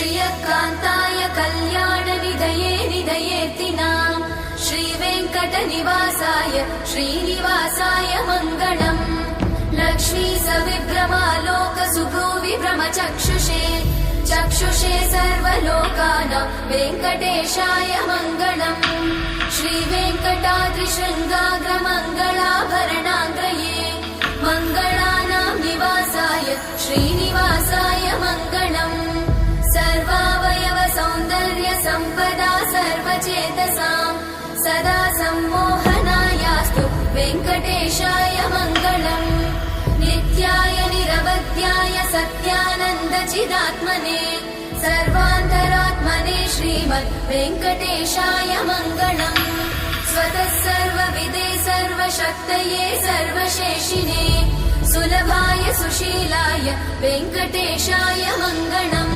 श्रियकान्ताय कल्याणनिधये निधयेऽर्तिनाम् श्रीवेङ्कटनिवासाय श्रीनिवासाय मङ्गलम् लक्ष्मी सविभ्रमालोकसुभ्रूविभ्रमचक्षुषे चक्षुषे सर्वलोकानां वेङ्कटेशाय मङ्गलम् श्रीवेङ्कटाद्रिशृङ्गाग्रमङ्गलाभरणाङ्गये मङ्गलानां निवासाय श्रीनिवासाय मङ्गलम् सर्वावयव सौन्दर्य सम्पदा सर्वचेतसां सदा सम्मोहनायास्तु वेङ्कटेशाय मङ्गलम् नित्याय निरवध्याय सत्यानन्दचिदात्मने सर्वान्तरात्मने श्रीमद् वेङ्कटेशाय मङ्गलम् स्वतः सर्वविदे सर्वशक्तये सर्वशेषिने सुलभाय सुशीलाय वेङ्कटेशाय मङ्गलम्।